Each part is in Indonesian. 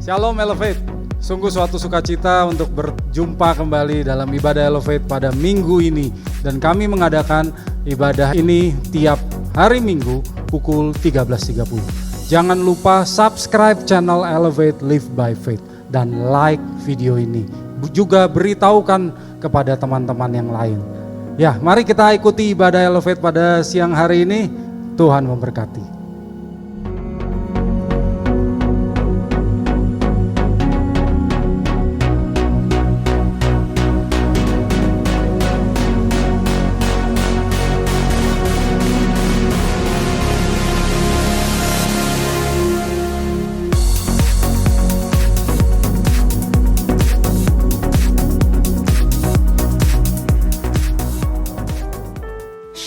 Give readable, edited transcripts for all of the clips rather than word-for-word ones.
Shalom Elevate, sungguh suatu sukacita untuk berjumpa kembali dalam ibadah Elevate pada minggu ini. Dan kami mengadakan ibadah ini tiap hari Minggu pukul 13.30. Jangan lupa subscribe channel Elevate Live by Faith dan like video ini. Juga beritahukan kepada teman-teman yang lain. Ya, mari kita ikuti ibadah Elevate pada siang hari ini. Tuhan memberkati.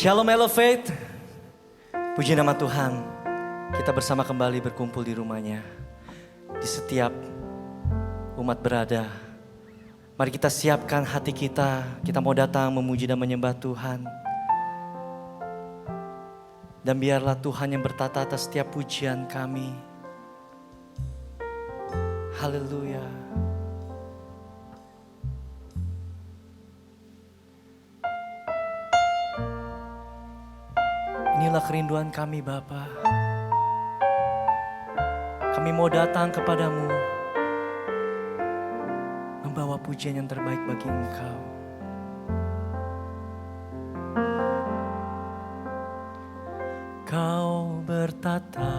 Shalom Elevate, puji nama Tuhan. Kita bersama kembali berkumpul di rumahnya. Di setiap umat berada, mari kita siapkan hati kita. Kita mau datang memuji dan menyembah Tuhan. Dan biarlah Tuhan yang bertata atas setiap pujian kami. Haleluya. Inilah kerinduan kami Bapa. Kami mau datang kepadamu, membawa pujian yang terbaik bagi Engkau. Kau bertata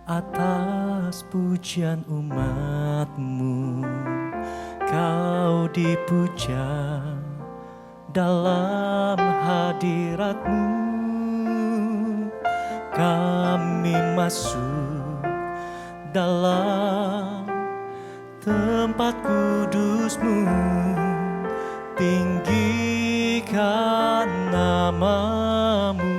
atas pujian umat-Mu. Kau dipuja dalam hadirat-Mu. Kami masuk dalam tempat kudus-Mu, tinggikan nama-Mu.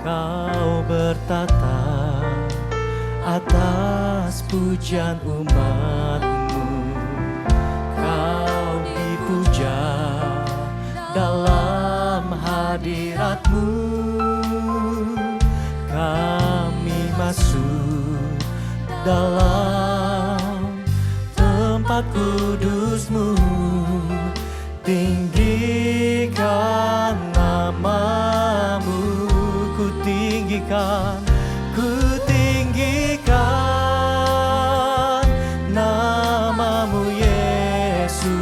Kau bertata atas pujian umat-Mu. Kau dipuja dalam hadirat-Mu. Kami masuk dalam tempat kudus-Mu, tinggikan nama-Mu. Ku tinggikan nama-Mu Yesus.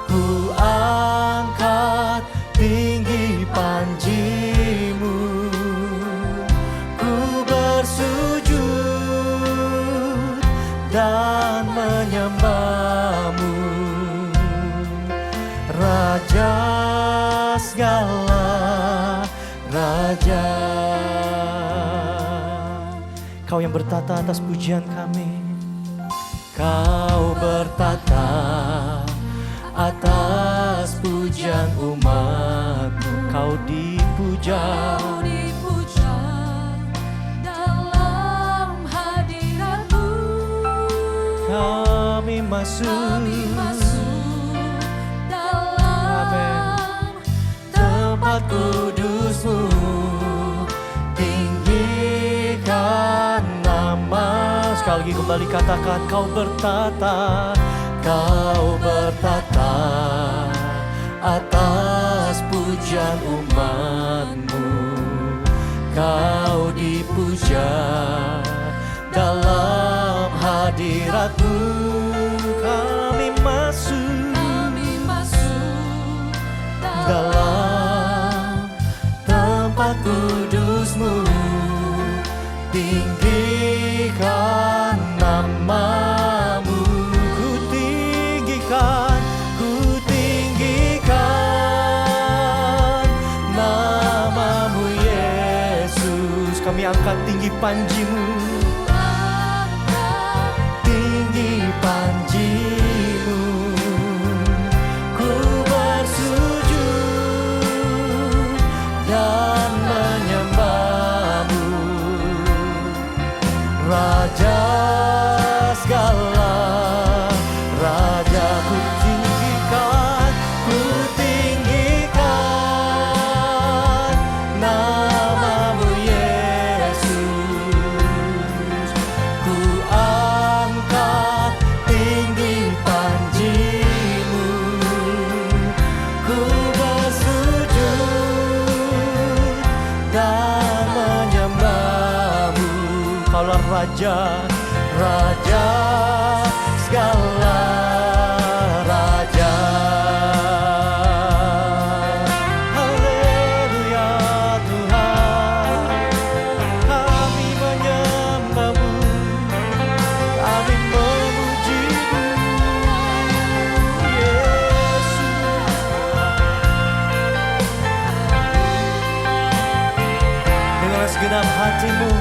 Ku angkat tinggi panji-Mu. Ku bersujud dan menyembah-Mu. Raja segala raja. Kau yang bertata atas pujian kami. Kau bertata atas pujian umat-Mu. Kau dipuja dalam hadirat-Mu. Kami masuk dalam tempat kudus-Mu, tinggikan nama. Sekali lagi kembali katakan, Kau bertata atas pujian umat-Mu. Kau dipuja dalam hadirat-Mu. Kami masuk dalam tempat kudus-Mu, tinggikan nama-Mu. Ku tinggikan nama-Mu Yesus. Kami angkat tinggi panji-Mu, tinggi panji-Mu. Ku bersujud dan menyembah-Mu. Raja segala raja. Ku tinggikan nama-Mu Yesus. raja, raja segala raja. Haleluya Tuhan, kami menyembah-Mu, kami memuji-Mu, Yesus. Dengan segenap hatimu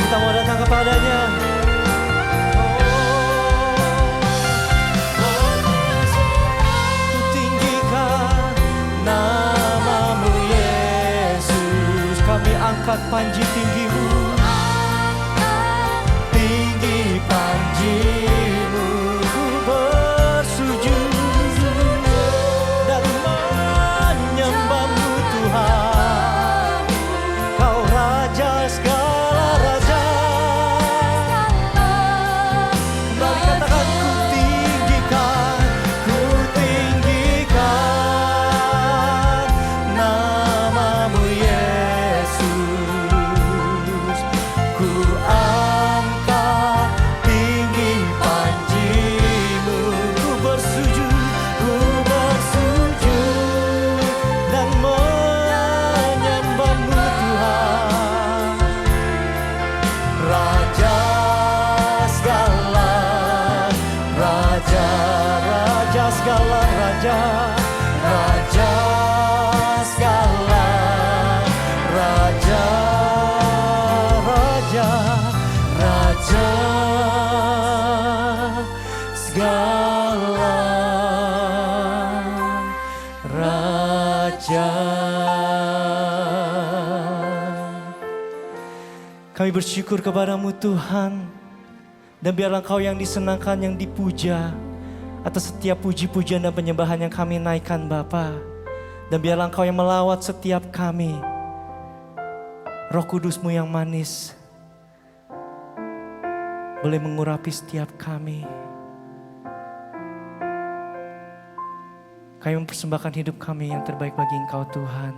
kita mau datang kepadanya. Ku tinggikan nama-Mu Yesus, kami angkat panji tinggi-Mu, tinggi panji-Mu, ku bersujud dan menyembah-Mu Tuhan. Kau raja segala raja. Kembali katakan, ku tinggikan nama-Mu Yesus. Ku angkat tinggi panji-Mu, ku bersujud dan menyembah-Mu Tuhan. Raja segala raja, raja segala raja, raja segala raja, raja, raja segala raja. Kami bersyukur kepada-Mu Tuhan, dan biarlah Engkau yang disenangkan, yang dipuja atas setiap puji-pujian dan penyembahan yang kami naikkan Bapa. Dan biarlah Engkau yang melawat setiap kami. Roh Kudus-Mu yang manis boleh mengurapi setiap kami. Kami mempersembahkan hidup kami yang terbaik bagi Engkau Tuhan.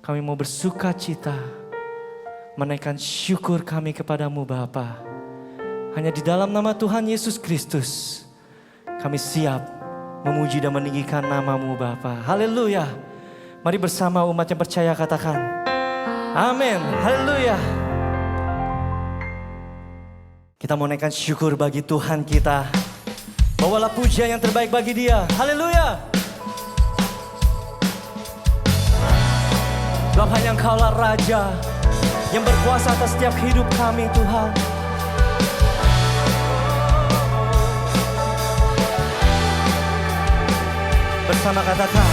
Kami mau bersuka cita, menaikkan syukur kami kepada-Mu Bapa. Hanya di dalam nama Tuhan Yesus Kristus kami siap memuji dan meninggikan nama-Mu Bapa. Haleluya. Mari bersama umat yang percaya katakan amin. Haleluya. Kita mau naikkan syukur bagi Tuhan kita. Bawalah pujian yang terbaik bagi Dia. Haleluya. Sebab hanya Engkaulah Raja yang berkuasa atas setiap hidup kami Tuhan. Bersama katakan,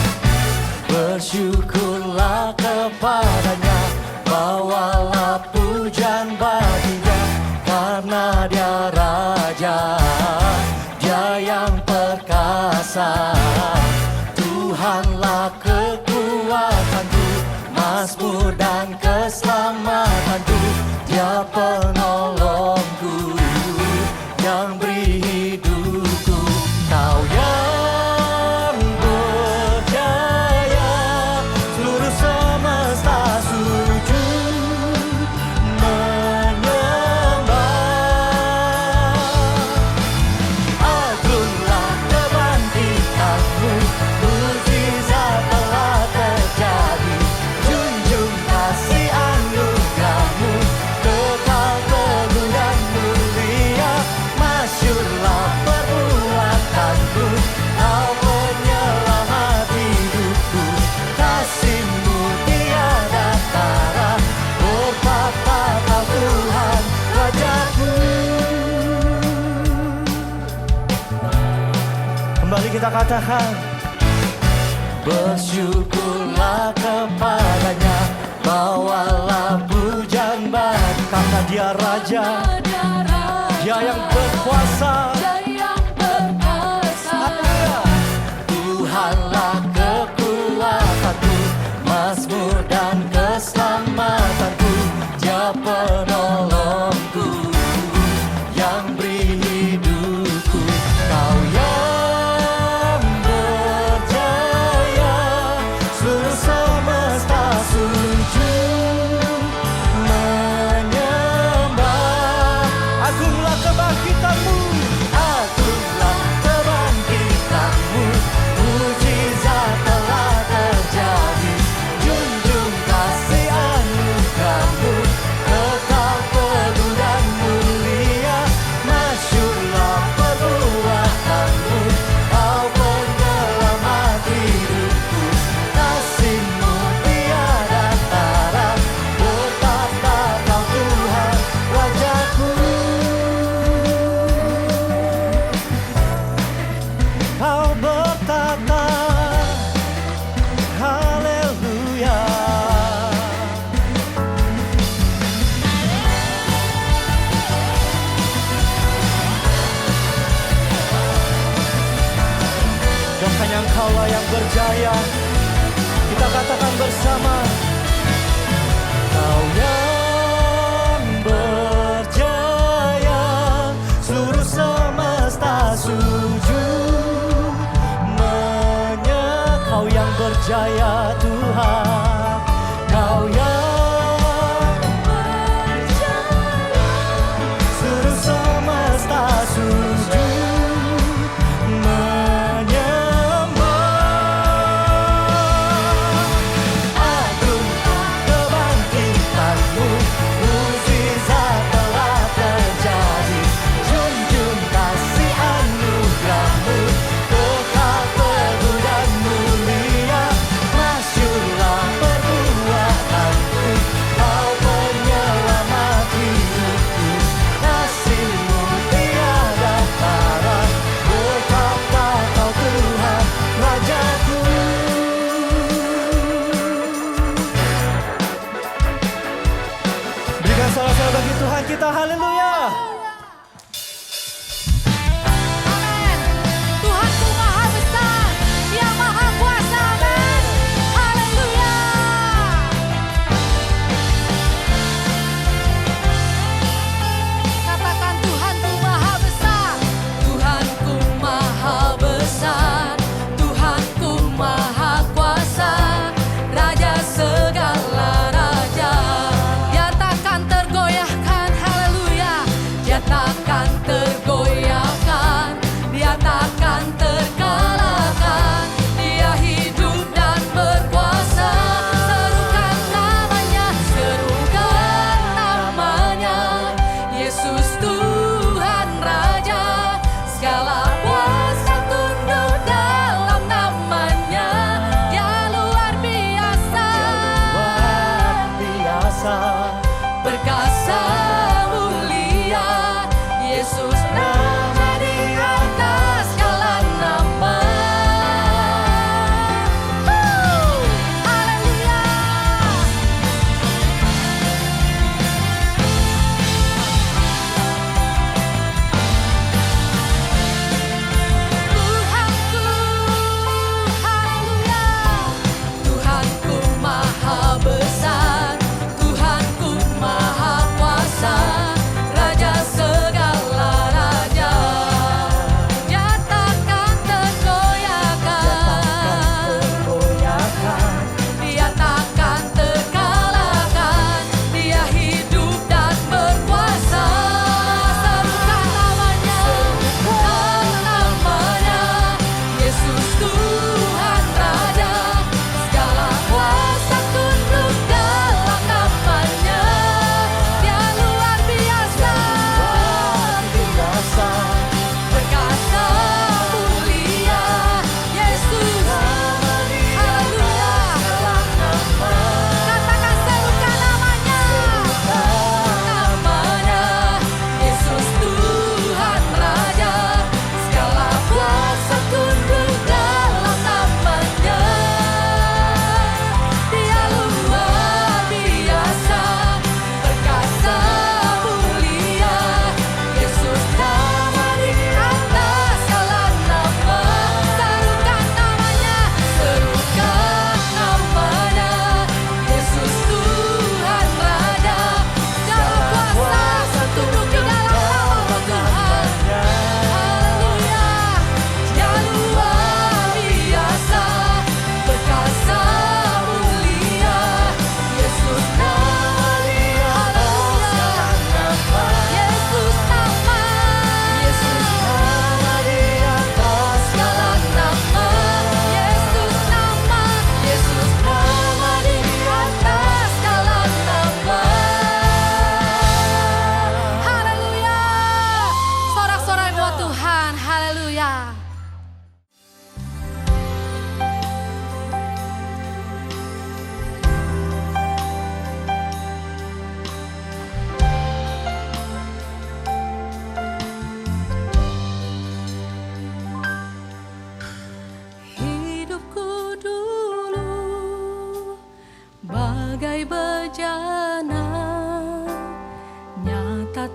bersyukurlah kepadanya, bawalah pujian baginya, karena Dia Raja, Dia yang perkasa. Tuhanlah kekuatanku, mazmur dan keselamatanku, Dia penolongku, yang beri hidupku. Kau yang berdaya, seluruh semesta sujud menyembah. Agunglah kebangkitanmu, mukjizat telah terjadi. Junjung kasih anugerah-Mu, kekal teguh dan mulia. Masyurlah perbuatan-Mu, Kau penyelamat hidupku. Kasih-Mu tiada tara, berkata Kau Tuhan Rajaku. Kembali kita katakan, bersyukurlah kepadanya, bawalah pujian bagi, karena Dia Raja, Dia yang berkuasa. Haleluya. Tuhanlah kekuatanku, mazmur dan keselamatanku, Dia penolongku, yang beri hidupku. Kau yang berjaya, seluruh semesta sujud menyembah. bertata. Haleluya. Dan hanya Engkaulah yang berjaya. Kita katakan bersama, Kau yang berjaya, seluruh semesta sujud menyembah. Kau yang berjaya Tuhan, Kau yang berjaya, seluruh semesta sujud menyembah. Agung kebangkitanmu, mukjizat telah terjadi. Junjung kasih anugerahmu, kekal teguh dan mulia. Masyurlah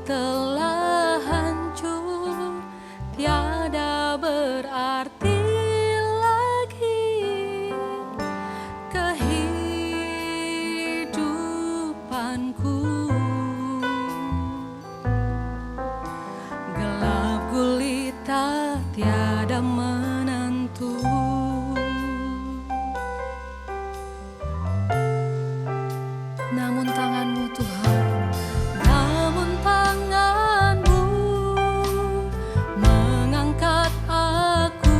telah hancur, tiada berarti lagi kehidupanku. Gelap gulita tiada menentu, namun tangan-Mu Tuhan, namun tangan-Mu mengangkat aku,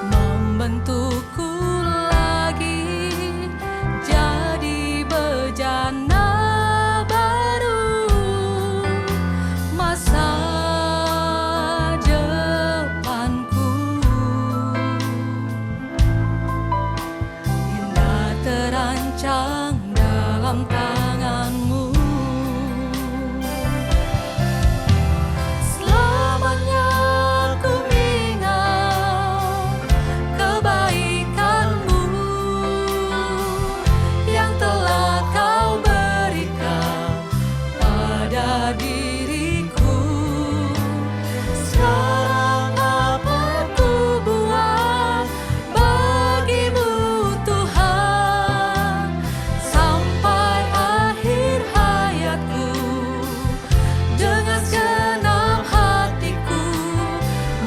membentukku lagi jadi bejana baru. Masa depanku indah terancang dalam tangan-Mu. Selamanya ku ingat kebaikan-Mu yang telah Kau berikan pada diriku. Sekarang apa ku buat bagi-Mu Tuhan, sampai akhir hayatku dengan segenap hatiku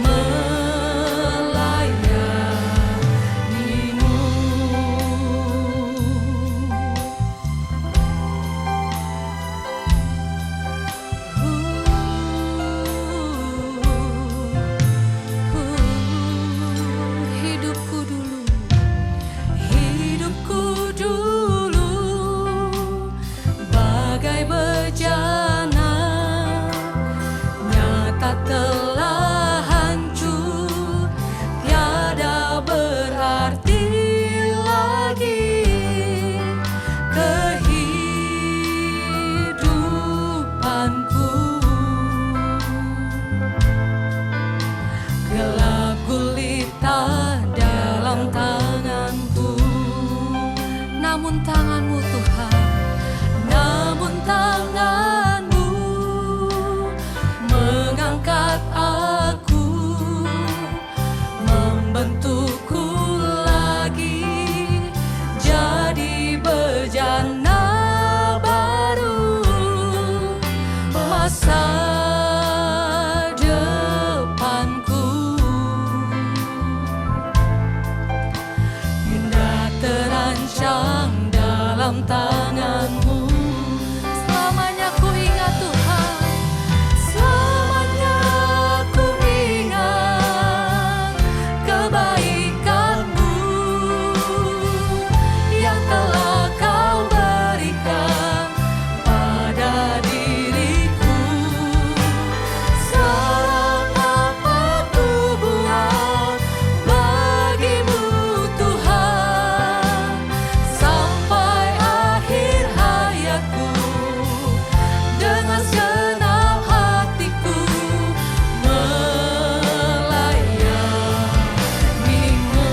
melayani-Mu. Hidupku dulu bagai bejana, nyata telah hancur, tiada berarti lagi kehidupanku. Gelap gulita dalam tanganku, namun tangan-Mu Tuhan, namun tangan-Mu mengangkat aku, membentukku lagi jadi bejana baru. Masa depanku indah terancang dalam tangan-Mu. Selamanya ku ingat Tuhan, selamanya ku ingat kebaikan-Mu yang telah Kau berikan pada diriku. Sekarang apa ku buat bagi-Mu Tuhan, sampai akhir hayatku dengan segenap hatiku melayani-Mu.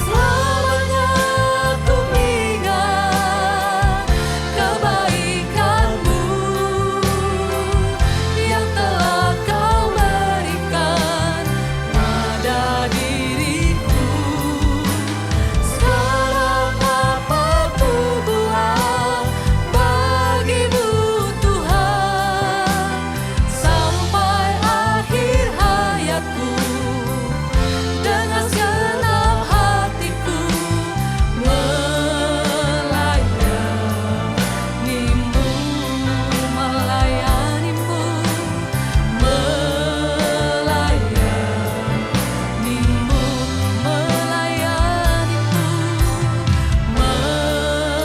Selamanya ku ingat kebaikan-Mu yang telah Kau berikan pada diriku. Sekarang apa ku buat bagi-Mu Tuhan, sampai akhir hayatku dengan segenap hatiku melayani-Mu, melayani-Mu, melayani-Mu, melayani-Mu, melayani-Mu.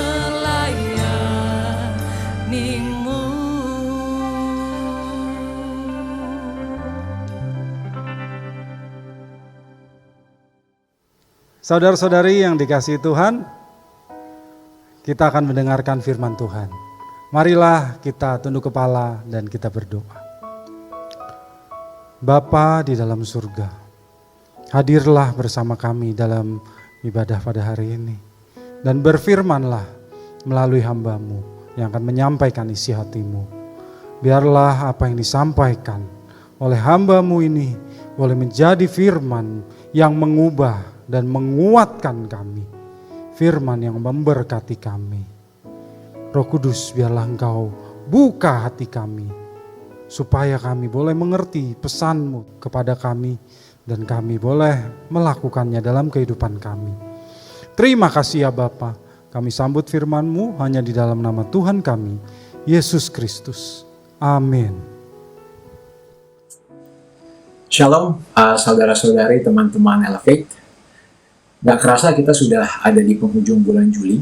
Saudara-saudari yang dikasihi Tuhan, kita akan mendengarkan firman Tuhan. Marilah kita tunduk kepala dan kita berdoa. Bapa di dalam surga, hadirlah bersama kami dalam ibadah pada hari ini. Dan berfirmanlah melalui hamba-Mu yang akan menyampaikan isi hati-Mu. Biarlah apa yang disampaikan oleh hamba-Mu ini boleh menjadi firman yang mengubah dan menguatkan kami. Firman yang memberkati kami. Roh Kudus, biarlah Engkau buka hati kami, supaya kami boleh mengerti pesan-Mu kepada kami, dan kami boleh melakukannya dalam kehidupan kami. Terima kasih ya Bapa. Kami sambut firman-Mu hanya di dalam nama Tuhan kami, Yesus Kristus. Amin. Shalom, saudara-saudari, teman-teman Elevate. Gak kerasa kita sudah ada di penghujung bulan Juli,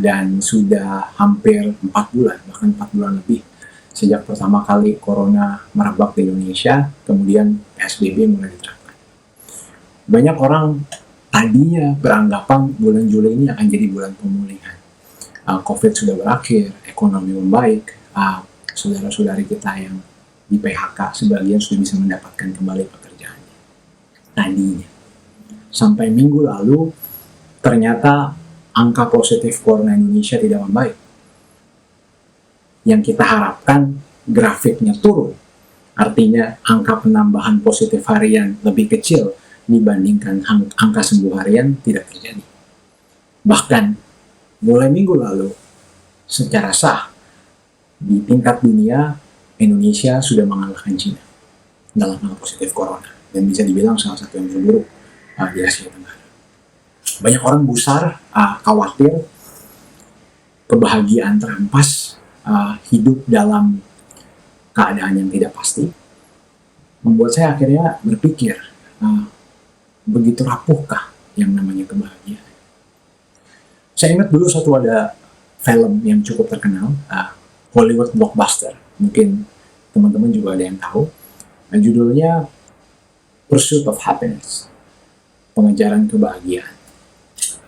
dan sudah hampir 4 bulan, bahkan 4 bulan lebih sejak pertama kali Corona merebak di Indonesia, kemudian PSBB mulai diterapkan. Banyak orang tadinya beranggapan bulan Juli ini akan jadi bulan pemulihan. COVID sudah berakhir, ekonomi membaik, saudara-saudari kita yang di PHK sebagian sudah bisa mendapatkan kembali pekerjaannya. Tadinya. Sampai minggu lalu, ternyata angka positif Corona Indonesia tidak membaik. Yang kita harapkan grafiknya turun. Artinya angka penambahan positif harian lebih kecil dibandingkan angka sembuh harian tidak terjadi. Bahkan mulai minggu lalu, secara sah, di tingkat dunia, Indonesia sudah mengalahkan China dalam hal positif Corona. Dan bisa dibilang salah satu yang terburuk di Asia Tenggara. Banyak orang gusar, khawatir, kebahagiaan terampas, hidup dalam keadaan yang tidak pasti, membuat saya akhirnya berpikir, begitu rapuhkah yang namanya kebahagiaan? Saya ingat dulu ada film yang cukup terkenal, Hollywood blockbuster, mungkin teman-teman juga ada yang tahu, judulnya Pursuit of Happiness, pengejaran kebahagiaan,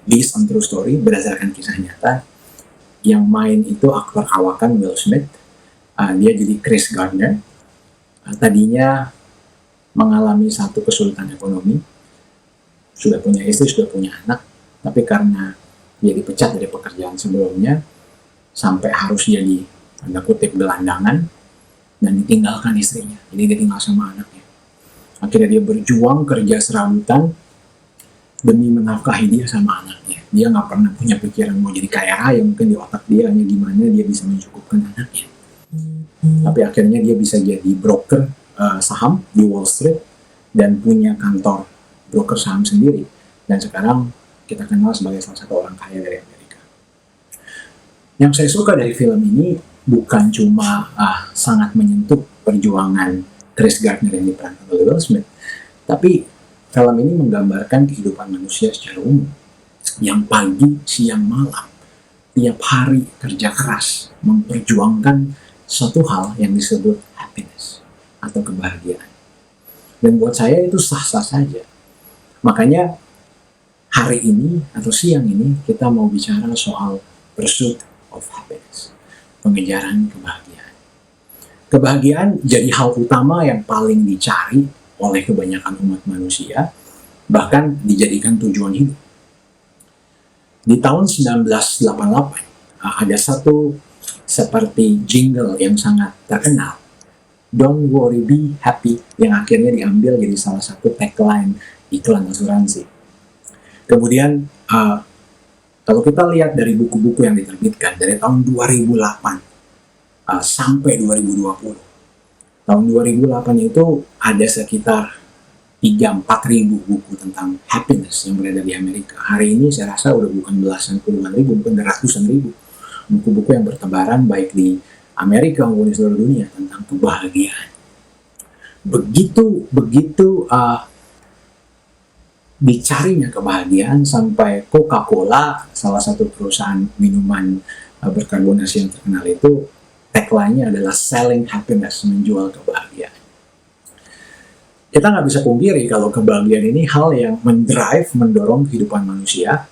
based on true story, berdasarkan kisah nyata. Yang main itu aktor kawakan Will Smith, dia jadi Chris Gardner. Tadinya mengalami satu kesulitan ekonomi, sudah punya istri, sudah punya anak, tapi karena dia dipecat dari pekerjaan sebelumnya, sampai harus jadi, tanda kutip, gelandangan, dan ditinggalkan istrinya. Jadi dia tinggal sama anaknya. Akhirnya dia berjuang kerja serabutan demi menafkahi dia sama anaknya. Dia nggak pernah punya pikiran mau jadi kaya raya, mungkin di otak dia hanya gimana dia bisa mencukupkan anaknya. Tapi akhirnya dia bisa jadi broker saham di Wall Street dan punya kantor broker saham sendiri. Dan sekarang kita kenal sebagai salah satu orang kaya dari Amerika. Yang saya suka dari film ini bukan cuma sangat menyentuh perjuangan Chris Gardner yang diperankan oleh Will Smith, tapi film ini menggambarkan kehidupan manusia secara umum, yang pagi, siang, malam, tiap hari kerja keras, memperjuangkan suatu hal yang disebut happiness, atau kebahagiaan. Dan buat saya itu sah-sah saja. Makanya hari ini atau siang ini kita mau bicara soal pursuit of happiness, pengejaran kebahagiaan. Kebahagiaan jadi hal utama yang paling dicari oleh kebanyakan umat manusia, bahkan dijadikan tujuan hidup. Di tahun 1988, ada satu seperti jingle yang sangat terkenal, Don't Worry Be Happy, yang akhirnya diambil jadi salah satu tagline iklan asuransi. Kemudian, kalau kita lihat dari buku-buku yang diterbitkan, dari tahun 2008 sampai 2020, tahun 2008 itu ada sekitar 3-4 ribu buku tentang happiness yang beredar di Amerika. Hari ini saya rasa udah bukan belasan puluhan ribu, bukan ratusan ribu buku-buku yang bertebaran baik di Amerika maupun di seluruh dunia tentang kebahagiaan. Begitu dicarinya kebahagiaan sampai Coca-Cola, salah satu perusahaan minuman berkarbonasi yang terkenal itu, tagline-nya adalah selling happiness, menjual kebahagiaan. Kita nggak bisa pungkiri kalau kebahagiaan ini hal yang mendorong kehidupan manusia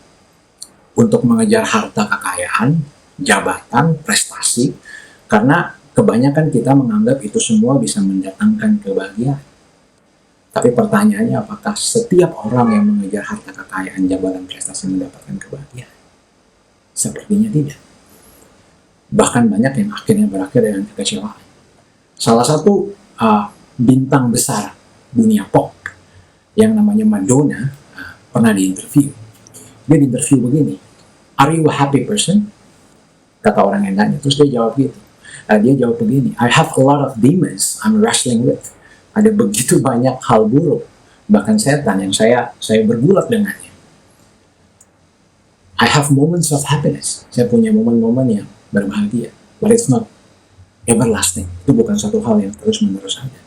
untuk mengejar harta kekayaan, jabatan, prestasi, karena kebanyakan kita menganggap itu semua bisa mendatangkan kebahagiaan. Tapi pertanyaannya, apakah setiap orang yang mengejar harta kekayaan, jabatan, prestasi mendapatkan kebahagiaan? Sepertinya tidak. Bahkan banyak yang akhirnya berakhir dengan kekecewaan. Salah satu bintang besar dunia pop yang namanya Madonna pernah diinterview. Dia diinterview begini, "Are you a happy person?" Kata orang yang tanya. Terus dia jawab gitu. Dia jawab begini, "I have a lot of demons I'm wrestling with." Ada begitu banyak hal buruk, bahkan setan yang saya bergulat dengannya. I have moments of happiness. Saya punya momen-momen yang berbahagia, but it's not everlasting. Itu bukan satu hal yang terus-menerus ada.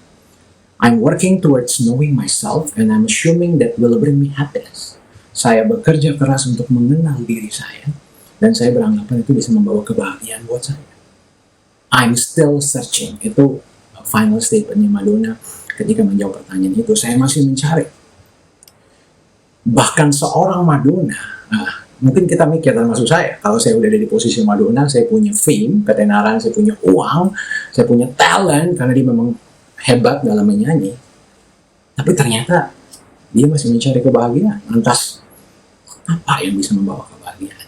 I'm working towards knowing myself and I'm assuming that will bring me happiness. Saya bekerja keras untuk mengenal diri saya dan saya beranggapan itu bisa membawa kebahagiaan buat saya. I'm still searching. Itu final statementnya Madonna ketika menjawab pertanyaan itu. Saya masih mencari. Bahkan seorang Madonna, mungkin kita mikir, termasuk saya, kalau saya udah ada di posisi Madonna, saya punya fame, ketenaran, saya punya uang, saya punya talent, karena dia memang hebat dalam menyanyi. Tapi ternyata dia masih mencari kebahagiaan. Lantas, apa yang bisa membawa kebahagiaan?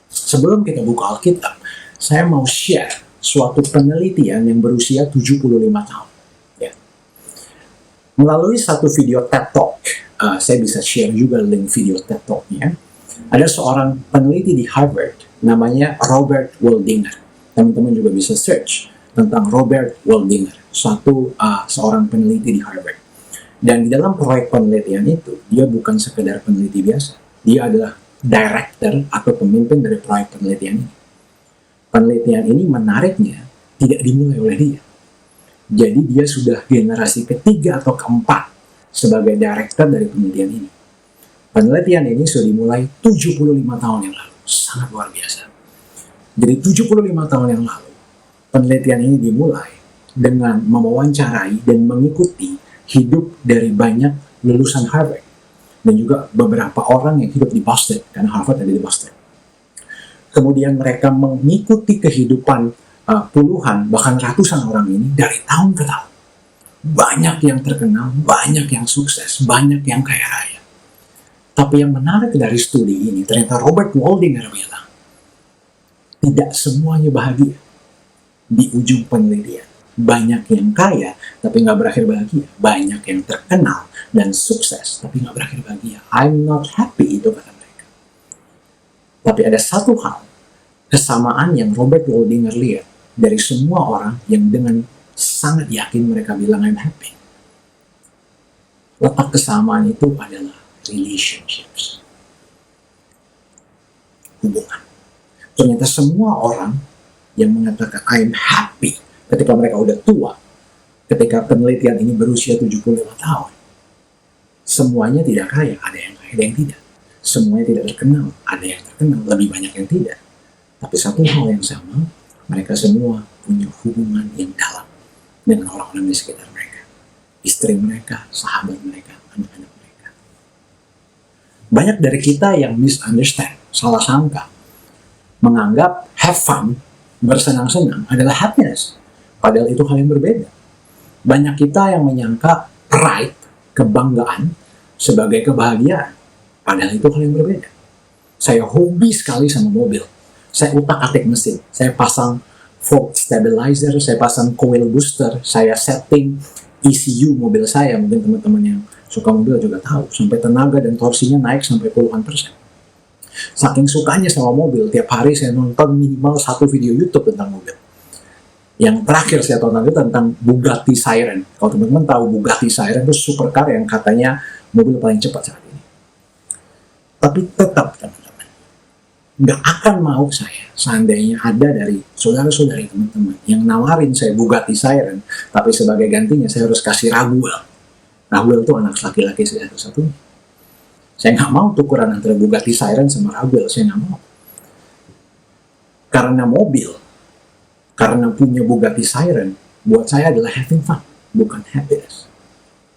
Sebelum kita buka Alkitab, saya mau share suatu penelitian yang berusia 75 tahun. Ya. Melalui satu video TED Talk, saya bisa share juga link video TED Talk-nya. Ada seorang peneliti di Harvard, namanya Robert Waldinger. Teman-teman juga bisa search tentang Robert Waldinger, seorang peneliti di Harvard. Dan di dalam proyek penelitian itu, dia bukan sekedar peneliti biasa. Dia adalah director atau pemimpin dari proyek penelitian ini. Penelitian ini menariknya tidak dimulai oleh dia. Jadi dia sudah generasi ketiga atau keempat sebagai director dari penelitian ini. Penelitian ini sudah dimulai 75 tahun yang lalu. Sangat luar biasa. Jadi 75 tahun yang lalu, penelitian ini dimulai dengan mewawancarai dan mengikuti hidup dari banyak lulusan Harvard. Dan juga beberapa orang yang hidup di Boston, karena Harvard ada di Boston. Kemudian mereka mengikuti kehidupan puluhan, bahkan ratusan orang ini dari tahun ke tahun. Banyak yang terkenal, banyak yang sukses, banyak yang kaya raya. Tapi yang menarik dari studi ini, ternyata Robert Waldinger bilang, tidak semuanya bahagia di ujung penelitian. Banyak yang kaya, tapi nggak berakhir bahagia. Banyak yang terkenal dan sukses, tapi nggak berakhir bahagia. I'm not happy, itu kata mereka. Tapi ada satu hal, kesamaan yang Robert Waldinger lihat dari semua orang yang dengan sangat yakin mereka bilang I'm happy. Letak kesamaan itu adalah relationships. Hubungan. Ternyata semua orang yang mengatakan I'm happy ketika mereka udah tua, ketika penelitian ini berusia 75 tahun, semuanya tidak kaya, ada yang kaya, ada yang tidak. Semuanya tidak terkenal, ada yang terkenal, lebih banyak yang tidak. Tapi satu hal yang sama, mereka semua punya hubungan yang dalam dengan orang-orang di sekitar mereka. Istri mereka, sahabat mereka, anak-anak mereka. Banyak dari kita yang misunderstand, salah sangka, menganggap have fun, bersenang-senang adalah happiness. Padahal itu hal yang berbeda. Banyak kita yang menyangka pride, kebanggaan, sebagai kebahagiaan. Padahal itu hal yang berbeda. Saya hobi sekali sama mobil. Saya utak-atik mesin. Saya pasang fault stabilizer, saya pasang coil booster, saya setting ECU mobil saya. Mungkin teman-teman yang suka mobil juga tahu. Sampai tenaga dan torsinya naik sampai puluhan persen. Saking sukanya sama mobil, tiap hari saya nonton minimal 1 video YouTube tentang mobil. Yang terakhir saya tonton itu tentang Bugatti Chiron. Kalau teman-teman tahu Bugatti Chiron itu supercar yang katanya mobil paling cepat saat ini. Tapi tetap teman-teman, nggak akan mau saya seandainya ada dari saudara-saudari teman-teman yang nawarin saya Bugatti Chiron, tapi sebagai gantinya saya harus kasih Raguel. Raguel itu anak laki-laki saya satu-satunya. Saya nggak mau tukeran antara Bugatti Chiron sama Raguel, saya nggak mau. Karena mobil, karena punya Bugatti Chiron, buat saya adalah having fun, bukan happiness.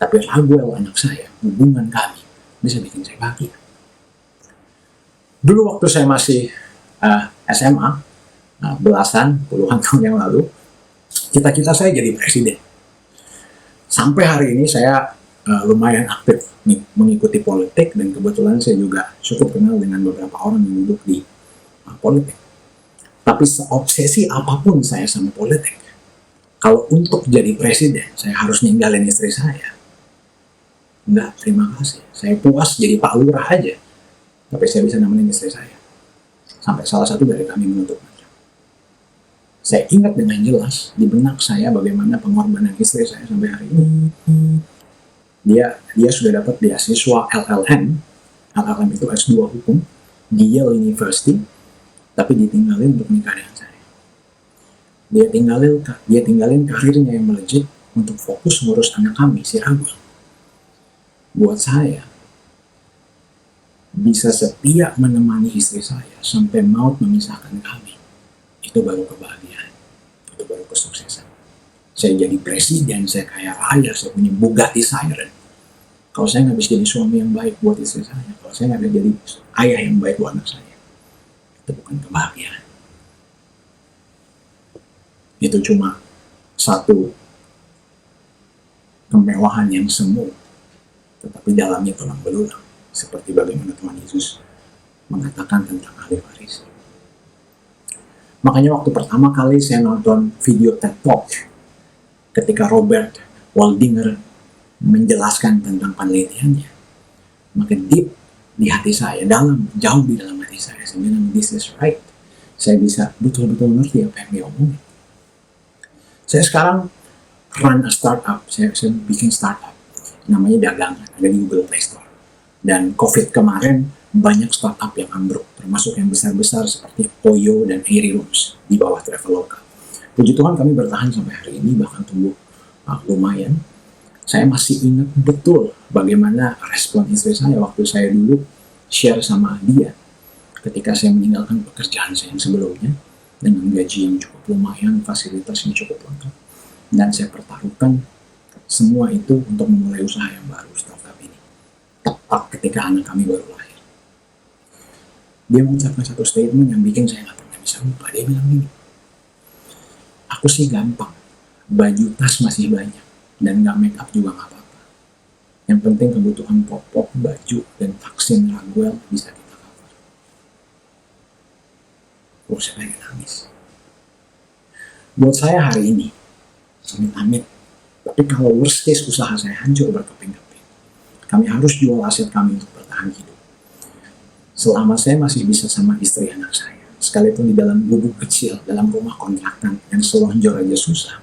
Tapi Raguel anak saya, hubungan kami, bisa bikin saya bahagia. Dulu waktu saya masih SMA, puluhan tahun yang lalu, cita-cita saya jadi presiden. Sampai hari ini saya lumayan aktif mengikuti politik, dan kebetulan saya juga cukup kenal dengan beberapa orang yang duduk di politik. Tapi seobsesi apapun saya sama politik, kalau untuk jadi presiden, saya harus ninggalin istri saya. Enggak, terima kasih. Saya puas jadi Pak Lurah aja. Tapi saya bisa nemenin istri saya. Sampai salah satu dari kami menutup mata. Saya ingat dengan jelas di benak saya bagaimana pengorbanan istri saya sampai hari ini. Dia sudah dapat beasiswa LLM. LLM itu S2 hukum di Yale University, tapi ditinggalin untuk nikah dengan saya. Dia tinggalin karirnya yang melejit untuk fokus ngurus anak kami, si Raguel. Buat saya, bisa setia menemani istri saya sampai maut memisahkan kami, itu baru kebahagiaan, itu baru kesuksesan. Saya jadi presiden, saya kaya raya, saya punya Bugatti Siren. Kalau saya nggak bisa jadi suami yang baik buat istri saya, kalau saya nggak bisa jadi ayah yang baik buat anak saya, itu bukan kebahagiaan. Itu cuma satu kemewahan yang semu, tetapi dalamnya tulang belulang, seperti bagaimana Tuhan Yesus mengatakan tentang ahli Farisi. Makanya waktu pertama kali saya nonton video TED Talk, ketika Robert Waldinger menjelaskan tentang penelitiannya, maka deep di hati saya, jauh di dalam hati saya bilang, this is right. Saya bisa betul-betul ngerti apa yang dia omongin. Saya sekarang run a startup, saya bikin startup, namanya dagangan, ada di Google Play Store. Dan COVID kemarin banyak startup yang ambruk, termasuk yang besar-besar seperti Oyo dan Airy Rooms di bawah Traveloka. Puji Tuhan kami bertahan sampai hari ini, bahkan tumbuh lumayan. Saya masih ingat betul bagaimana respon istri saya waktu saya dulu share sama dia ketika saya meninggalkan pekerjaan saya yang sebelumnya dengan gaji yang cukup lumayan, fasilitas yang cukup lengkap, dan saya pertaruhkan semua itu untuk memulai usaha yang baru, startup ini, tepat ketika anak kami baru lahir. Dia mengucapkan satu statement yang bikin saya nggak pernah bisa lupa. Dia bilang gini, aku sih gampang, baju tas masih banyak, dan nggak make up juga nggak apa-apa. Yang penting kebutuhan popok, baju, dan vaksin Raguel bisa kita cover. Saya pengen nangis. Buat saya hari ini, amit-amit, tapi kalau worst case usaha saya hancur berkeping-keping, kami harus jual aset kami untuk bertahan hidup. Selama saya masih bisa sama istri anak saya, sekalipun di dalam gubuk kecil, dalam rumah kontrakan yang selonjor aja susah,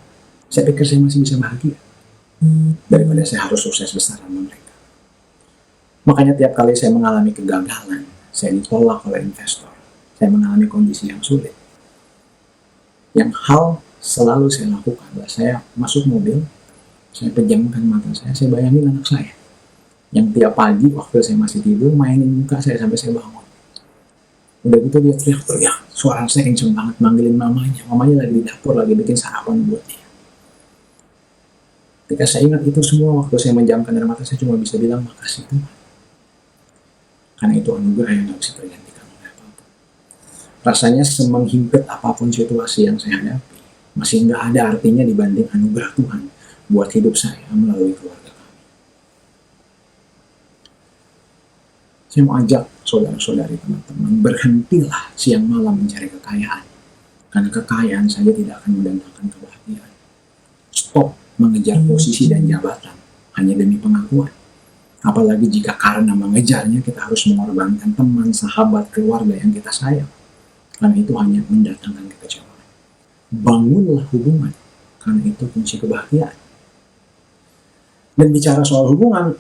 saya pikir saya masih bisa bahagia daripada saya harus sukses besar sama mereka. Makanya tiap kali saya mengalami kegagalan, saya ditolak oleh investor, saya mengalami kondisi yang sulit, yang hal selalu saya lakukan adalah saya masuk mobil, saya pejamkan mata saya bayangin anak saya yang tiap pagi waktu saya masih tidur mainin muka saya sampai saya bangun. Udah gitu dia teriak-teriak, suara saya kenceng banget manggilin mamanya lagi di dapur lagi bikin sarapan buat dia. Ketika saya ingat itu semua, waktu saya menjamkan air mata saya cuma bisa bilang makasih Tuhan, karena itu anugerah yang gak bisa tergantikan oleh apapun. Rasanya semenghimpit apapun situasi yang saya hadapi, masih nggak ada artinya dibanding anugerah Tuhan buat hidup saya melalui keluarga kami. Saya mau ajak saudara-saudari, teman-teman, berhentilah siang malam mencari kekayaan, karena kekayaan saja tidak akan mendatangkan kebahagiaan. Stop mengejar posisi dan jabatan hanya demi pengakuan. Apalagi jika karena mengejarnya kita harus mengorbankan teman, sahabat, keluarga yang kita sayang, karena itu hanya mendatangkan kekecewaan. Bangunlah hubungan, karena itu kunci kebahagiaan. Dan bicara soal hubungan,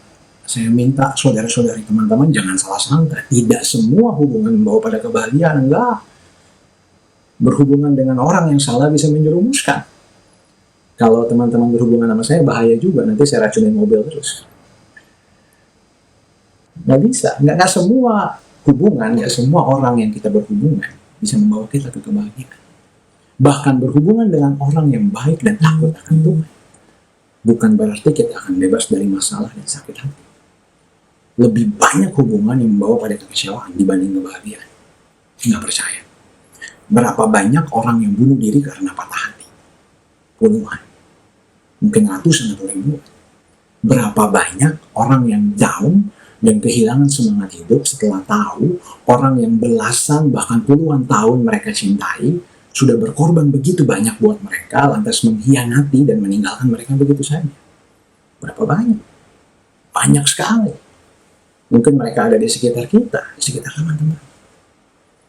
saya minta saudara-saudari, teman-teman, jangan salah sangka, tidak semua hubungan membawa pada kebahagiaan, enggak. Berhubungan dengan orang yang salah bisa menjerumuskan. Kalau teman-teman berhubungan sama saya, bahaya juga, nanti saya racunin mobil terus. Nggak bisa, nggak semua hubungan, nggak semua orang yang kita berhubungan bisa membawa kita ke kebahagiaan. Bahkan berhubungan dengan orang yang baik dan takut akan Tuhan, bukan berarti kita akan bebas dari masalah dan sakit hati. Lebih banyak hubungan yang membawa pada kekecewaan dibanding kebahagiaan. Nggak percaya. Berapa banyak orang yang bunuh diri karena patah hati? Puluhan, mungkin ratusan atau ribuan. Berapa banyak orang yang down dan kehilangan semangat hidup setelah tahu orang yang belasan bahkan puluhan tahun mereka cintai sudah berkorban begitu banyak buat mereka, lantas mengkhianati dan meninggalkan mereka begitu saja. Berapa banyak? Banyak sekali. Mungkin mereka ada di sekitar kita, di sekitar teman-teman.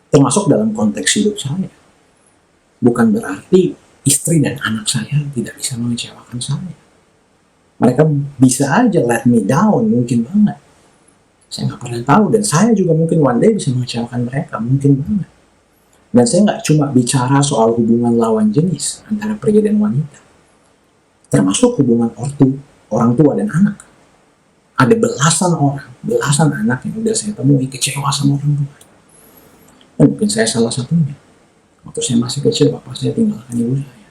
Termasuk dalam konteks hidup saya. Bukan berarti istri dan anak saya tidak bisa mengecewakan saya. Mereka bisa aja let me down, mungkin banget. Saya nggak pernah tahu, dan saya juga mungkin one day bisa mengecewakan mereka, mungkin banget. Dan saya nggak cuma bicara soal hubungan lawan jenis antara pria dan wanita, termasuk hubungan orang tua dan anak. Ada belasan anak yang udah saya temui kecewa sama orang tua. Dan mungkin saya salah satunya. Waktu saya masih kecil, bapak saya tinggalkan ibu saya.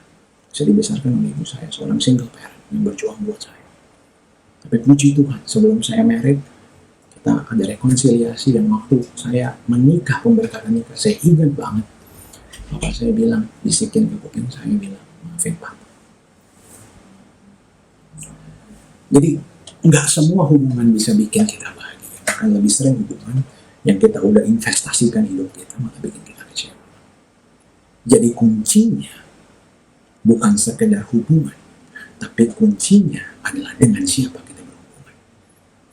Saya dibesarkan oleh ibu saya, seorang single parent yang berjuang buat saya. Tapi puji Tuhan, sebelum saya married, kita ada rekonsiliasi, dan waktu saya menikah, pemberkatan nikah, saya ingat banget bapak saya bilang, bisikin ke kuping saya, bilang, maafin papa. Jadi nggak semua hubungan bisa bikin kita bahagia, bahkan lebih sering hubungan yang kita udah investasikan hidup kita malah bikin kita kecewa. Jadi kuncinya bukan sekedar hubungan, tapi kuncinya adalah dengan siapa kita berhubungan.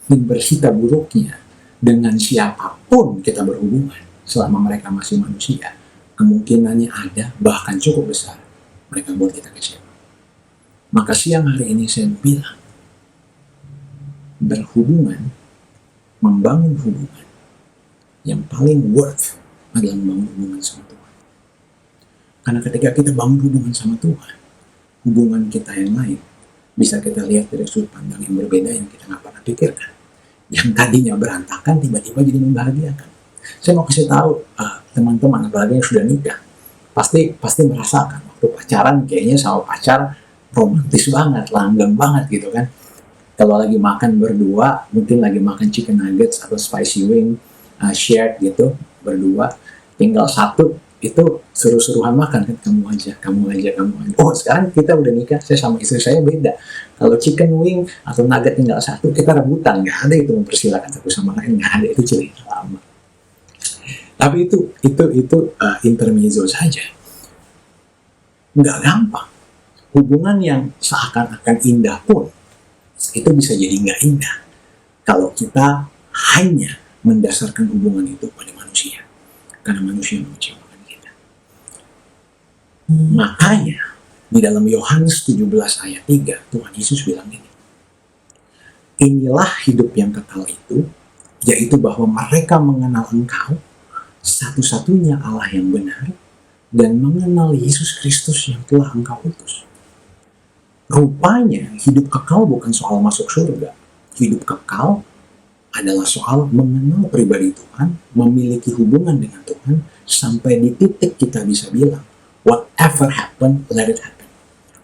Berita buruknya, dengan siapapun kita berhubungan, selama mereka masih manusia, kemungkinannya ada, bahkan cukup besar, mereka buat kita kecewa. Maka siang hari ini saya bilang, berhubungan, membangun hubungan, yang paling worth adalah membangun hubungan sama Tuhan. Karena ketika kita bangun hubungan sama Tuhan, hubungan kita yang lain bisa kita lihat dari sudut pandang yang berbeda yang kita nggak pernah pikirkan. Yang tadinya berantakan tiba-tiba jadi membahagiakan. Saya mau kasih tahu teman-teman, apalagi yang sudah nikah, pasti merasakan waktu pacaran kayaknya sama pacar romantis banget, langgeng banget gitu kan. Kalau lagi makan berdua, mungkin lagi makan chicken nuggets atau spicy wing shared gitu berdua, tinggal satu itu suruh-suruhan makan kan, kamu aja. Oh sekarang kita udah nikah, saya sama istri saya beda. Kalau chicken wing atau nugget tinggal satu, kita rebutan, nggak ada itu mempersilakan satu sama lain, nggak ada, itu cerita lama. Tapi itu intermezzo saja, nggak gampang. Hubungan yang seakan-akan indah pun itu bisa jadi nggak indah kalau kita hanya mendasarkan hubungan itu pada manusia, karena manusia mengecewakan kita. Makanya di dalam Yohanes 17 ayat 3 Tuhan Yesus bilang ini, inilah hidup yang kekal itu, yaitu bahwa mereka mengenal Engkau satu-satunya Allah yang benar, dan mengenal Yesus Kristus yang telah Engkau utus. Rupanya hidup kekal bukan soal masuk surga. Hidup kekal adalah soal mengenal pribadi Tuhan, memiliki hubungan dengan Tuhan, sampai di titik kita bisa bilang, whatever happen, let it happen.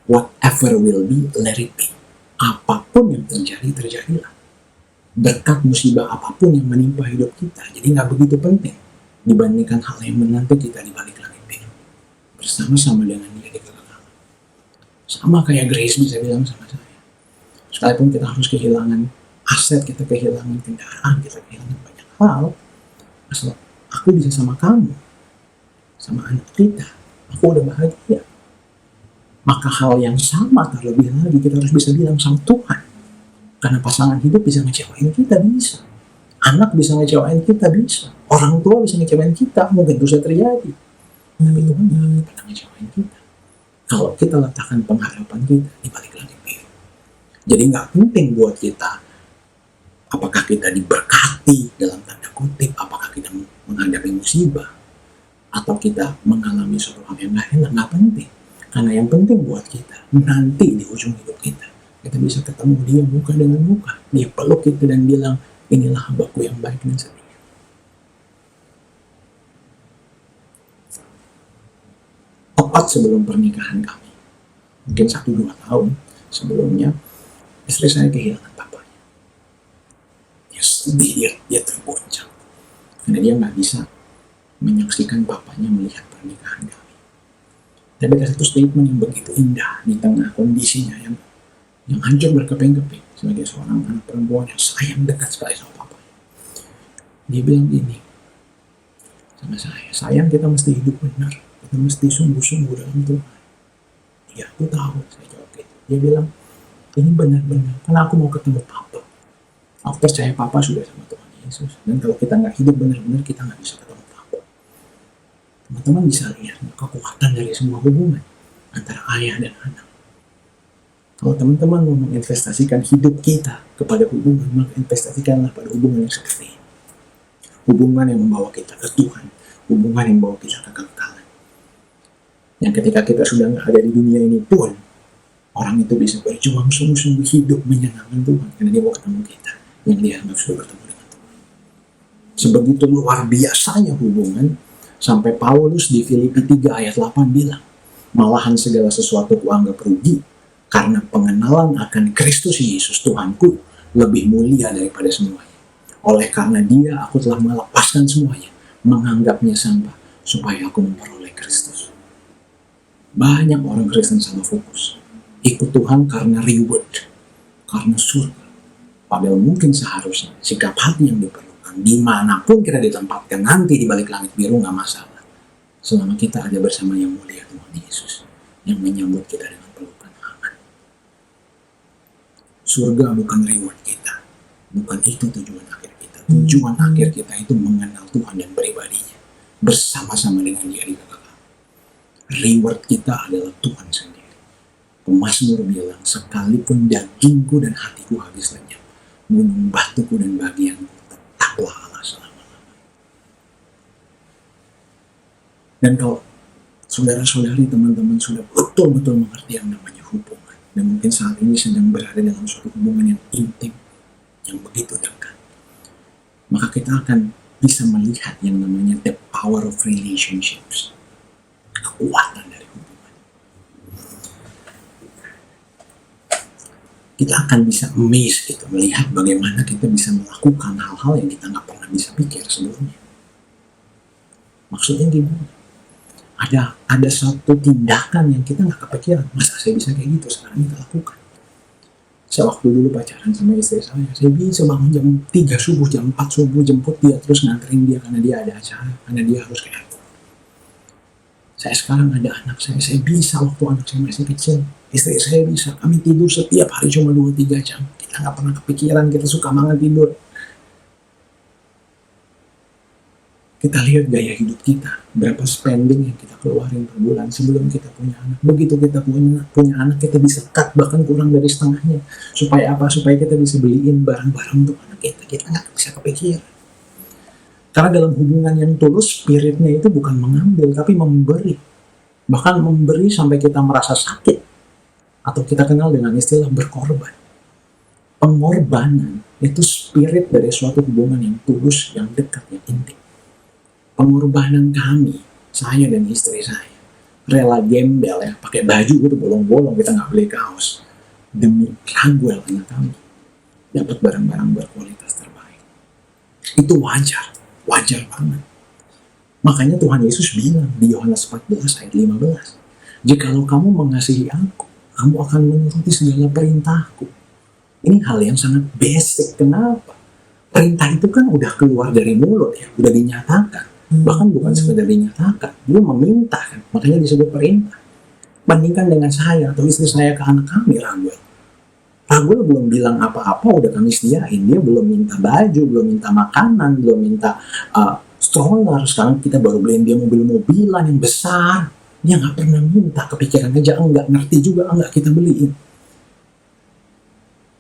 Whatever will be, let it be. Apapun yang terjadi, terjadilah. Berkat musibah apapun yang menimpa hidup kita, jadi nggak begitu penting dibandingkan hal yang menanti kita di balik langit biru, bersama-sama dengan Dia di kekekalan. Sama kayak Grace bisa bilang sama saya, sekalipun kita harus kehilangan aset, kita kehilangan kendaraan, kita kehilangan banyak hal, asal aku bisa sama kamu, sama anak kita, aku udah bahagia. Maka hal yang sama terlebih lagi kita harus bisa bilang sama Tuhan, karena pasangan hidup bisa ngecewain kita, bisa. Anak bisa ngecewain kita, bisa. Orang tua bisa ngecewain kita, mungkin bisa terjadi. Tapi Tuhan tidak pernah ngecewain kita kalau kita letakkan pengharapan kita di balik langit biru. Jadi nggak penting buat kita apakah kita diberkati dalam tanda kutip, apakah kita menghadapi musibah, atau kita mengalami suatu hal yang nggak enak, nggak penting. Karena yang penting buat kita, nanti di ujung hidup kita bisa ketemu Dia muka dengan muka. Dia peluk kita dan bilang, inilah hambaku yang baik dan setia. Tepat sebelum pernikahan kami, mungkin 1-2 tahun sebelumnya, istri saya kehilangan papanya. Dia sedih, dia tergoncang. Karena dia nggak bisa menyaksikan papanya melihat pernikahan kami. Tapi ada satu statement yang begitu indah di tengah kondisinya yang hancur berkeping-keping, sebagai seorang anak perempuan yang sayang dekat sekali sama papanya. Dia bilang gini sama saya, sayang kita mesti hidup benar, kita mesti sungguh-sungguh dalam Tuhan. Iya, aku tahu, saya jawab gitu. Dia bilang, ini benar-benar, karena aku mau ketemu Papa. Aku percaya Papa sudah sama Tuhan Yesus. Dan kalau kita nggak hidup benar-benar, kita nggak bisa ketemu Papa. Teman-teman bisa lihat kekuatan dari sebuah hubungan antara ayah dan anak. Kalau teman-teman mau menginvestasikan hidup kita kepada hubungan, maka investasikanlah pada hubungan yang seperti ini. Hubungan yang membawa kita ke Tuhan, hubungan yang membawa kita ke kekekalan. Yang ketika kita sudah nggak ada di dunia ini pun, orang itu bisa berjuang sungguh-sungguh hidup menyenangkan Tuhan, karena dia mau ketemu kita, yang dia anggap sudah bertemu dengan Tuhan. Sebegitu luar biasanya hubungan, sampai Paulus di Filipi 3 ayat 8 bilang, malahan segala sesuatu kuanggap rugi, karena pengenalan akan Kristus Yesus Tuhanku lebih mulia daripada semuanya. Oleh karena dia, aku telah melepaskan semuanya, menganggapnya sampah, supaya aku memperoleh Kristus. Banyak orang Kristen salah fokus. Ikut Tuhan karena reward, karena surga. Padahal mungkin seharusnya sikap hati yang diperlukan, dimanapun kita ditempatkan nanti di balik langit biru nggak masalah. Selama kita ada bersama yang mulia Tuhan Yesus, yang menyambut kita dengan pelukan hangat. Surga bukan reward kita, bukan itu tujuan akhir kita. Tujuan akhir kita itu mengenal Tuhan dan pribadinya, bersama-sama dengan dia di kekekalan. Reward kita adalah Tuhan sendiri. Pemazmur bilang, sekalipun dagingku dan hatiku habis lenyap, gunung batuku dan bagianku tetaplah Allah selama-lamanya. Dan kalau saudara-saudari, teman-teman sudah betul-betul mengerti yang namanya hubungan, dan mungkin saat ini sedang berada dalam suatu hubungan yang intim, yang begitu dekat, maka kita akan bisa melihat yang namanya the power of relationships, kekuatan dari hubungan. Kita akan bisa amazed gitu, melihat bagaimana kita bisa melakukan hal-hal yang kita nggak pernah bisa pikir sebelumnya. Maksudnya gimana? Ada satu tindakan yang kita nggak kepikiran, masa saya bisa kayak gitu, sekarang kita lakukan. Saya waktu dulu pacaran sama istri saya bisa bangun jam 3 subuh, jam 4 subuh, jemput dia, terus nganterin dia karena dia ada acara, karena dia harus ke airport. Saya sekarang ada anak saya bisa waktu anak saya masih kecil, istri saya bisa, kami tidur setiap hari cuma 2-3 jam, kita nggak pernah kepikiran, kita suka banget tidur. Kita lihat gaya hidup kita, berapa spending yang kita keluarin per bulan sebelum kita punya anak. Begitu kita punya anak, kita bisa cut bahkan kurang dari setengahnya. Supaya apa? Supaya kita bisa beliin barang-barang untuk anak kita. Kita nggak bisa kepikiran. Karena dalam hubungan yang tulus, spiritnya itu bukan mengambil, tapi memberi. Bahkan memberi sampai kita merasa sakit. Atau kita kenal dengan istilah berkorban. Pengorbanan itu spirit dari suatu hubungan yang tulus, yang dekat, yang intim. Pengorbanan kami, saya dan istri saya, rela gembel ya, pakai baju gitu bolong-bolong, kita nggak beli kaos, demi Raguel anak kami dapat barang-barang berkualitas terbaik. Itu wajar banget. Makanya Tuhan Yesus bilang di Yohanes 14 ayat 15, jikalau kamu mengasihi aku, kamu akan menuruti segala perintahku. Ini hal yang sangat basic. Kenapa? Perintah itu kan udah keluar dari mulut ya, udah dinyatakan. Bahkan bukan sekedar dinyatakan, dia meminta kan, makanya disebut perintah. Bandingkan dengan saya atau istri saya ke anak kami, Raguel belum bilang apa-apa udah kami sediain. Dia belum minta baju, belum minta makanan, belum minta stroller. Sekarang kita baru beliin dia mobil-mobilan yang besar. Dia nggak pernah minta, kepikiran aja enggak, ngerti juga enggak kita beliin.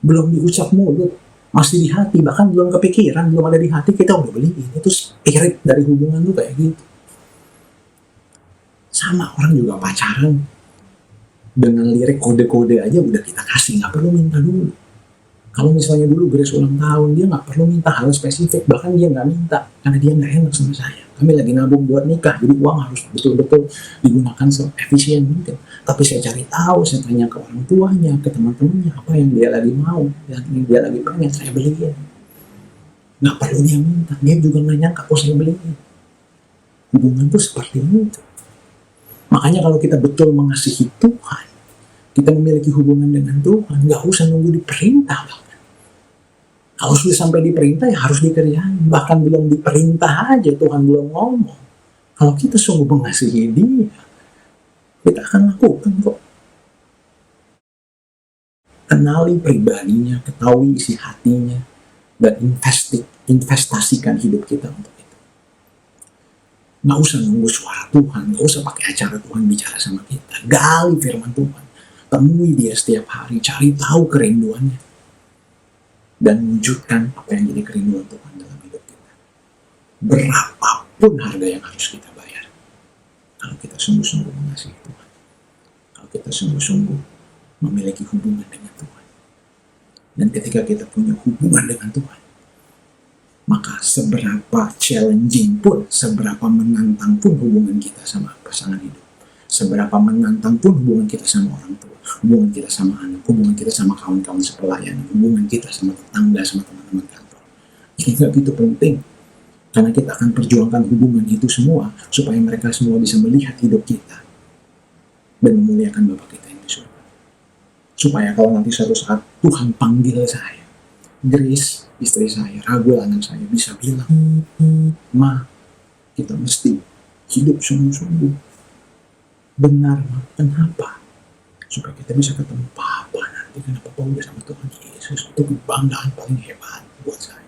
Belum diucap mulut, masih di hati, bahkan belum kepikiran, belum ada di hati, kita udah beliin. Itu spirit dari hubungan tuh kayak gitu. Sama orang juga pacaran, dengan lirik kode-kode aja udah kita kasih, nggak perlu minta dulu. Kalau misalnya dulu Grace ulang tahun, dia nggak perlu minta hal spesifik, bahkan dia nggak minta, karena dia nggak enak sama saya. Kami lagi nabung buat nikah, jadi uang harus betul-betul digunakan seefisien mungkin. Tapi saya cari tahu, saya tanya ke orang tuanya, ke teman-temannya, apa yang dia lagi mau, yang dia lagi pengen, saya beliin. Nggak perlu dia minta, dia juga nggak nyangka kok saya beliin. Hubungan tuh seperti itu. Makanya kalau kita betul mengasihi Tuhan, kita memiliki hubungan dengan Tuhan, nggak usah nunggu diperintah. Kalau sudah sampai diperintah ya harus dikerjain. Bahkan belum diperintah aja Tuhan belum ngomong. Kalau kita sungguh mengasihi Dia, kita akan lakukan kok. Kenali pribadinya, ketahui isi hatinya, dan investasikan hidup kita untuk itu. Nggak usah nunggu suara Tuhan, nggak usah pakai acara Tuhan bicara sama kita. Gali firman Tuhan, temui Dia setiap hari, cari tahu kerinduannya, dan wujudkan apa yang jadi kerinduan Tuhan dalam hidup kita. Berapapun harga yang harus kita bayar, kalau kita sungguh-sungguh mengasihi Tuhan, kalau kita sungguh-sungguh memiliki hubungan dengan Tuhan. Dan ketika kita punya hubungan dengan Tuhan, maka seberapa challenging pun, seberapa menantang pun hubungan kita sama pasangan hidup, seberapa menantang pun hubungan kita sama orang tua, hubungan kita sama anak, hubungan kita sama kawan-kawan sepelayanan, hubungan kita sama tetangga, sama teman-teman kantor. Ini gak begitu penting, karena kita akan perjuangkan hubungan itu semua supaya mereka semua bisa melihat hidup kita dan memuliakan Bapa kita yang di surga. Supaya kalau nanti suatu saat Tuhan panggil saya, Grace, istri saya, Raguel, anak saya, bisa bilang, Ma, kita mesti hidup sungguh-sungguh. Benar, Ma. Kenapa? Supaya kita bisa ketemu Papa nanti. Karena Papa udah sama Tuhan Yesus. Itu kebanggaan paling hebat buat saya.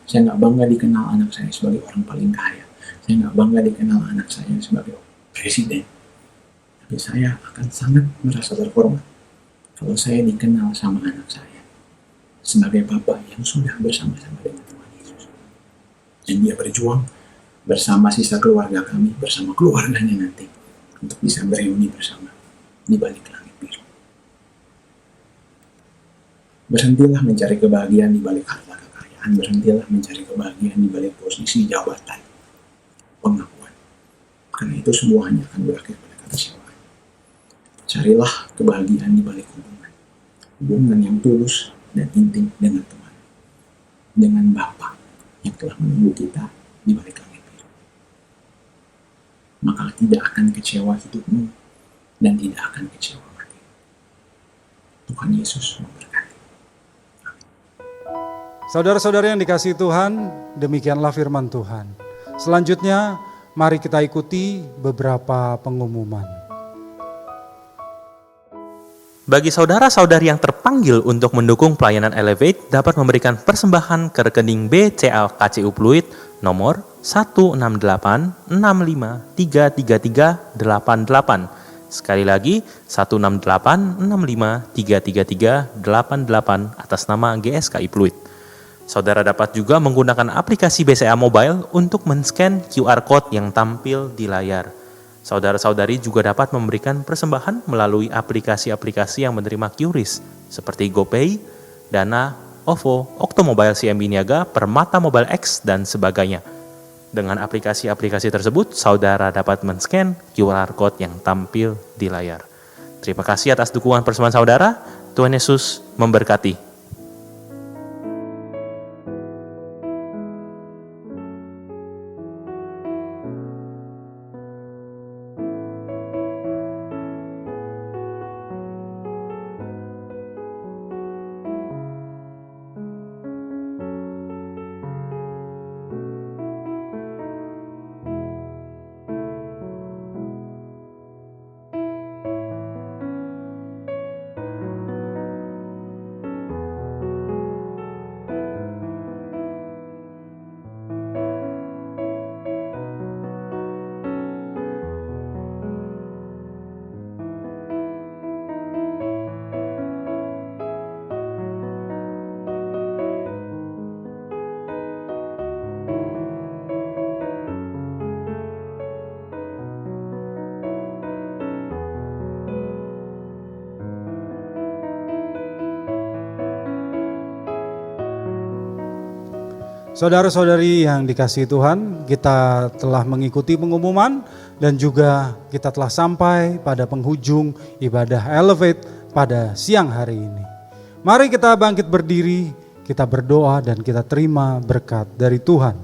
Saya nggak bangga dikenal anak saya sebagai orang paling kaya. Saya nggak bangga dikenal anak saya sebagai presiden. Tapi saya akan sangat merasa terhormat kalau saya dikenal sama anak saya sebagai Papa yang sudah bersama-sama dengan Tuhan Yesus. Dan dia berjuang bersama sisa keluarga kami, bersama keluarganya nanti, untuk bisa bereuni bersama di balik langit biru. Berhentilah mencari kebahagiaan di balik harta kekayaan, berhentilah mencari kebahagiaan di balik posisi, jabatan, pengakuan. Karena itu semua hanya akan berakhir pada kekecewaan. Carilah kebahagiaan di balik hubungan yang tulus dan intim dengan Tuhan, dengan Bapa yang telah menunggu kita di balik langit biru. Maka tidak akan kecewa hidupmu dan tidak akan kecewa mati. Tuhan Yesus memberkati. Saudara-saudara yang dikasihi Tuhan, demikianlah firman Tuhan. Selanjutnya, mari kita ikuti beberapa pengumuman. Bagi saudara-saudari yang terpanggil untuk mendukung pelayanan Elevate dapat memberikan persembahan ke rekening BCA KCU Pluit nomor 16865333388. Sekali lagi 16865333388 atas nama GSKI Pluit. Saudara dapat juga menggunakan aplikasi BCA Mobile untuk men-scan QR Code yang tampil di layar. Saudara-saudari juga dapat memberikan persembahan melalui aplikasi-aplikasi yang menerima QRIS seperti GoPay, Dana, OVO, Oktomobile CMB Niaga, Permata Mobile X, dan sebagainya. Dengan aplikasi-aplikasi tersebut, saudara dapat men-scan QR Code yang tampil di layar. Terima kasih atas dukungan persembahan saudara. Tuhan Yesus memberkati. Saudara-saudari yang dikasihi Tuhan, kita telah mengikuti pengumuman dan juga kita telah sampai pada penghujung ibadah Elevate pada siang hari ini. Mari kita bangkit berdiri, kita berdoa dan kita terima berkat dari Tuhan.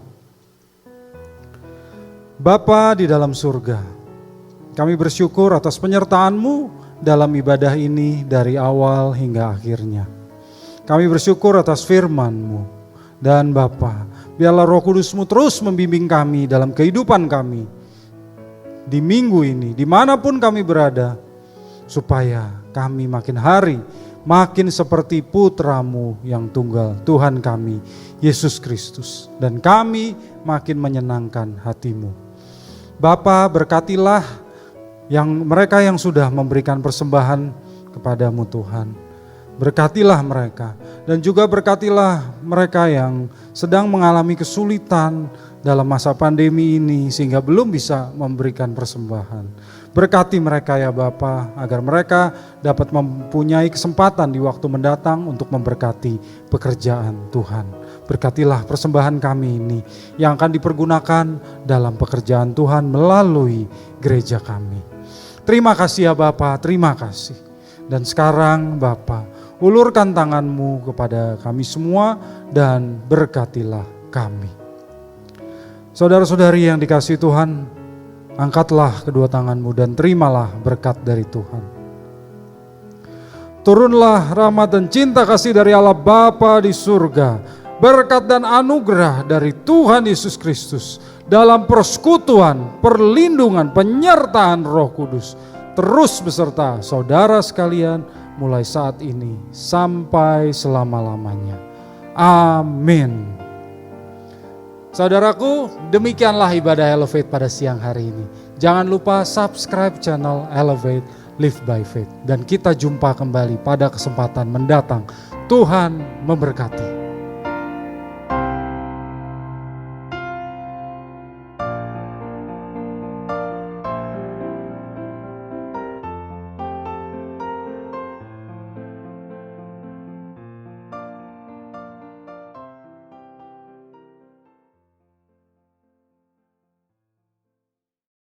Bapa di dalam surga, kami bersyukur atas penyertaan-Mu dalam ibadah ini dari awal hingga akhirnya. Kami bersyukur atas firman-Mu. Dan Bapa, biarlah Roh Kudus-Mu terus membimbing kami dalam kehidupan kami di minggu ini, dimanapun kami berada, supaya kami makin hari makin seperti putra-Mu yang tunggal, Tuhan kami, Yesus Kristus. Dan kami makin menyenangkan hati-Mu. Bapa, berkatilah mereka yang sudah memberikan persembahan kepadamu Tuhan. Berkatilah mereka, dan juga berkatilah mereka yang sedang mengalami kesulitan dalam masa pandemi ini sehingga belum bisa memberikan persembahan. Berkati mereka ya Bapa, agar mereka dapat mempunyai kesempatan di waktu mendatang untuk memberkati pekerjaan Tuhan. Berkatilah persembahan kami ini yang akan dipergunakan dalam pekerjaan Tuhan melalui gereja kami. Terima kasih ya Bapa, terima kasih. Dan sekarang Bapa, ulurkan tangan-Mu kepada kami semua dan berkatilah kami. Saudara-saudari yang dikasihi Tuhan, angkatlah kedua tangan-Mu dan terimalah berkat dari Tuhan. Turunlah rahmat dan cinta kasih dari Allah Bapa di surga, berkat dan anugerah dari Tuhan Yesus Kristus dalam persekutuan, perlindungan, penyertaan Roh Kudus terus beserta saudara sekalian mulai saat ini sampai selama-lamanya. Amin. Saudaraku, demikianlah ibadah Elevate pada siang hari ini. Jangan lupa subscribe channel Elevate Live by Faith. Dan kita jumpa kembali pada kesempatan mendatang. Tuhan memberkati.